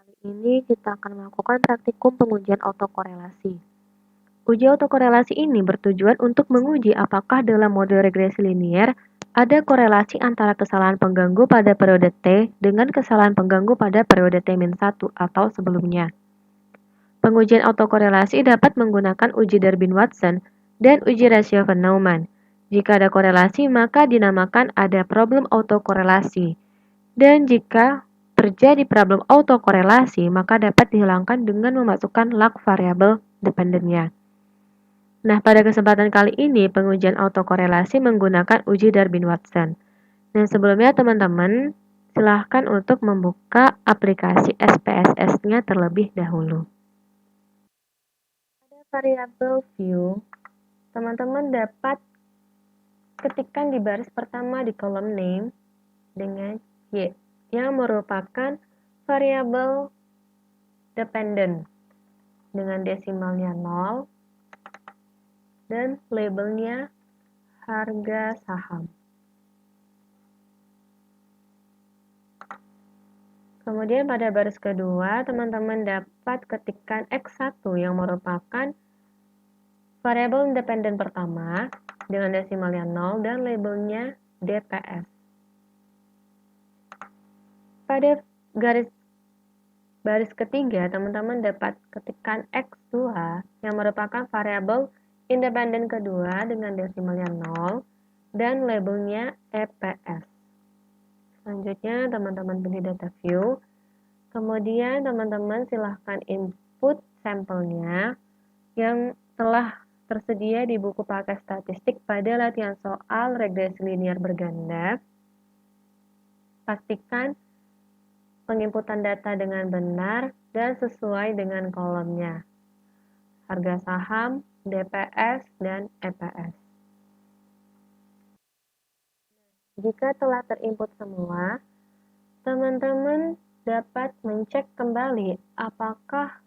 Kali ini kita akan melakukan praktikum pengujian autokorelasi. Uji autokorelasi ini bertujuan untuk menguji apakah dalam model regresi linier ada korelasi antara kesalahan pengganggu pada periode T dengan kesalahan pengganggu pada periode T-1 atau sebelumnya. Pengujian autokorelasi dapat menggunakan uji Durbin-Watson dan uji rasio von Neumann. Jika ada korelasi, maka dinamakan ada problem autokorelasi. Dan jika terjadi problem autokorelasi, maka dapat dihilangkan dengan memasukkan lag variabel dependennya. Nah, pada kesempatan kali ini, pengujian autokorelasi menggunakan uji Durbin-Watson. Nah, sebelumnya teman-teman, silahkan untuk membuka aplikasi SPSS-nya terlebih dahulu. Pada variabel view, teman-teman dapat ketikkan di baris pertama di kolom name dengan Y, yang merupakan variabel dependent dengan desimalnya 0 dan labelnya harga saham. Kemudian pada baris kedua, teman-teman dapat ketikkan X1 yang merupakan variabel independen pertama dengan desimalnya 0 dan labelnya DPS. Pada baris ketiga, teman-teman dapat ketikkan X2 yang merupakan variabel independen kedua dengan desimalnya 0 dan labelnya EPS. Selanjutnya, teman-teman pilih data view. Kemudian, teman-teman silahkan input sampelnya yang telah tersedia di buku paket statistik pada latihan soal regresi linear berganda. Pastikan penginputan data dengan benar dan sesuai dengan kolomnya. Harga saham, DPS, dan EPS. Jika telah terinput semua, teman-teman dapat mencek kembali apakah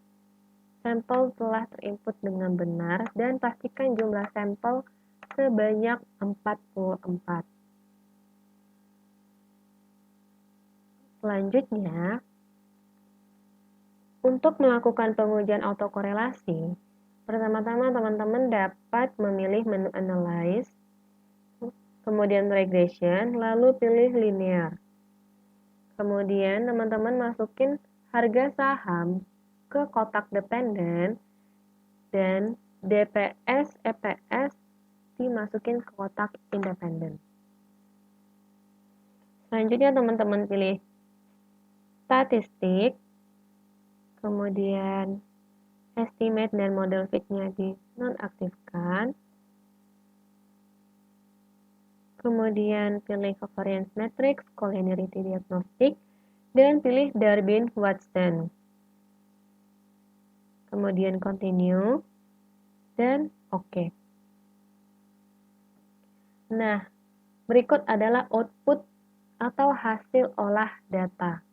sampel telah terinput dengan benar dan pastikan jumlah sampel sebanyak 44. Selanjutnya, untuk melakukan pengujian autokorelasi, pertama-tama teman-teman dapat memilih menu Analyze, kemudian Regression, lalu pilih Linear. Kemudian teman-teman masukin harga saham ke kotak dependen dan DPS, EPS dimasukin ke kotak independen. Selanjutnya teman-teman pilih statistik, kemudian estimate dan model fit-nya dinonaktifkan, kemudian pilih covariance matrix, collinearity diagnostic, dan pilih Durbin-Watson. Kemudian continue, dan OK. Nah, berikut adalah output atau hasil olah data.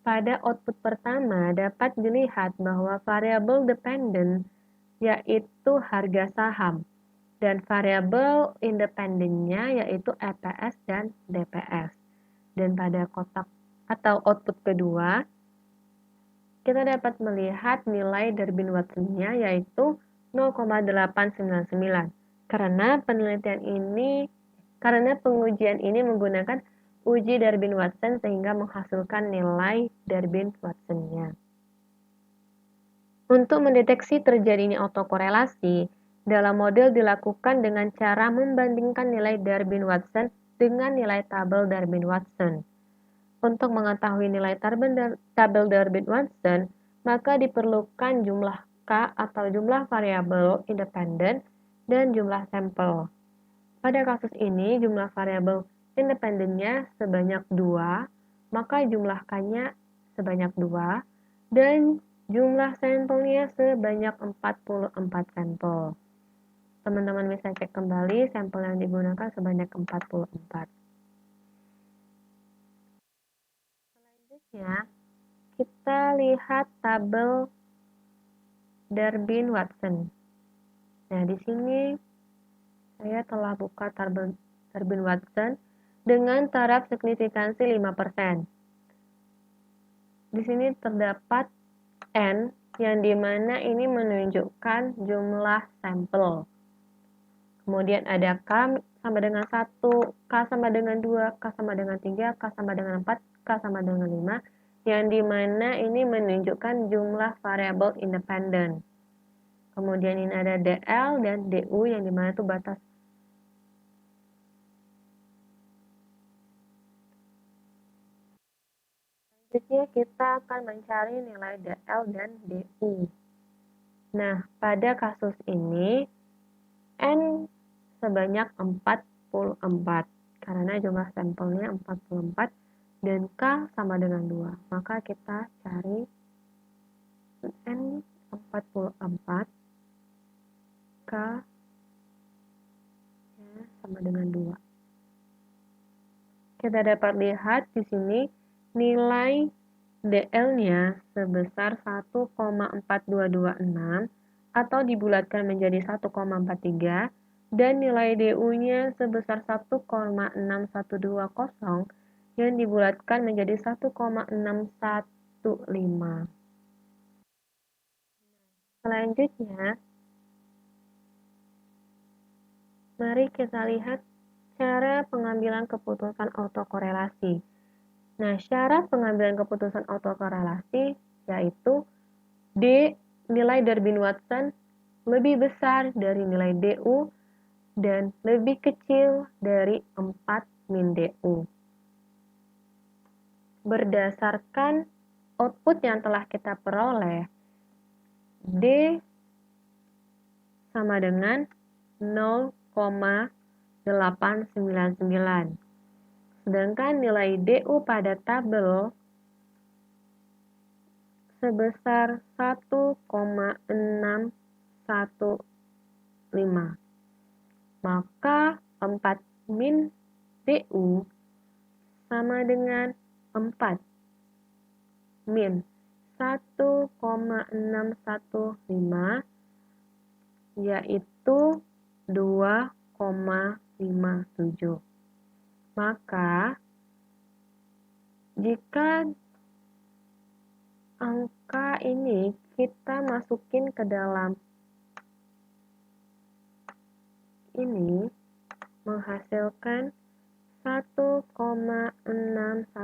Pada output pertama dapat dilihat bahwa variabel dependent yaitu harga saham dan variabel independennya yaitu EPS dan DPS. Dan pada kotak atau output kedua kita dapat melihat nilai Durbin-Watson-nya yaitu 0,899 karena pengujian ini menggunakan uji Durbin-Watson sehingga menghasilkan nilai Durbin-Watson-nya. Untuk mendeteksi terjadinya autokorelasi, dalam model dilakukan dengan cara membandingkan nilai Durbin-Watson dengan nilai tabel Durbin-Watson. Untuk mengetahui nilai tabel Durbin-Watson, maka diperlukan jumlah K atau jumlah variabel independen dan jumlah sampel. Pada kasus ini, jumlah variabel independennya sebanyak 2, maka jumlah K-nya sebanyak 2, dan jumlah sampelnya sebanyak 44 sampel. Teman-teman bisa cek kembali sampel yang digunakan sebanyak 44. Selanjutnya, kita lihat tabel Durbin-Watson. Nah, di sini saya telah buka tabel Durbin-Watson dengan taraf signifikansi 5%. di sini terdapat N yang dimana ini menunjukkan jumlah sampel. Kemudian ada K sama dengan 1, K sama dengan 2, K sama dengan 3, K sama dengan 4, K sama dengan 5, yang dimana ini menunjukkan jumlah variabel independen. Kemudian ini ada DL dan DU yang dimana itu batas. Selanjutnya kita akan mencari nilai DL dan DU. Nah, pada kasus ini N sebanyak 44 karena jumlah sampelnya 44 dan K sama dengan 2. Maka kita cari N 44 K ya, sama dengan 2. Kita dapat lihat di sini nilai DL-nya sebesar 1,4226 atau dibulatkan menjadi 1,43 dan nilai DU-nya sebesar 1,6120 yang dibulatkan menjadi 1,615. Selanjutnya, mari kita lihat cara pengambilan keputusan autokorelasi. Nah, syarat pengambilan keputusan autokorelasi yaitu D nilai Darwin-Watson lebih besar dari nilai DU dan lebih kecil dari 4 min DU. Berdasarkan output yang telah kita peroleh, D sama dengan 0,899. Sedangkan nilai DU pada tabel sebesar 1,615. Maka 4 min DU sama dengan 4 min 1,615 yaitu 2,57. Maka jika angka ini kita masukin ke dalam ini menghasilkan 1,615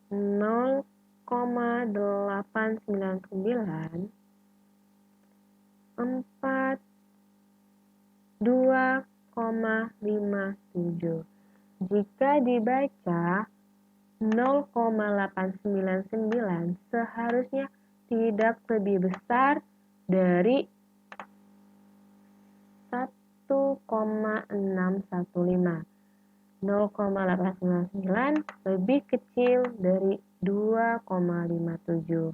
0,899 4 2,57. Jika dibaca 0,899 seharusnya tidak lebih besar dari 1,615. 0,899 lebih kecil dari 2,57.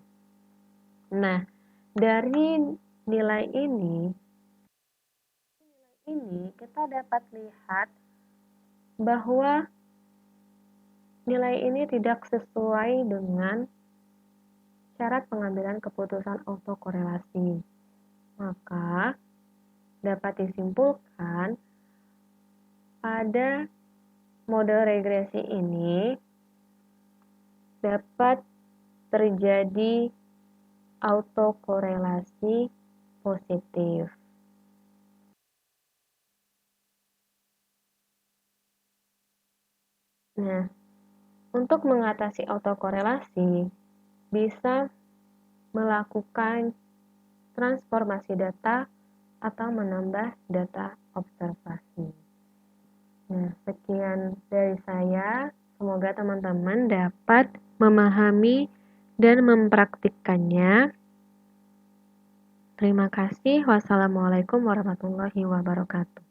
Nah, dari nilai ini kita dapat lihat bahwa nilai ini tidak sesuai dengan syarat pengambilan keputusan autokorelasi. Maka dapat disimpulkan pada model regresi ini dapat terjadi autokorelasi positif. Nah, untuk mengatasi autokorelasi, bisa melakukan transformasi data atau menambah data observasi. Nah, sekian dari saya. Semoga teman-teman dapat memahami dan mempraktikkannya. Terima kasih. Wassalamualaikum warahmatullahi wabarakatuh.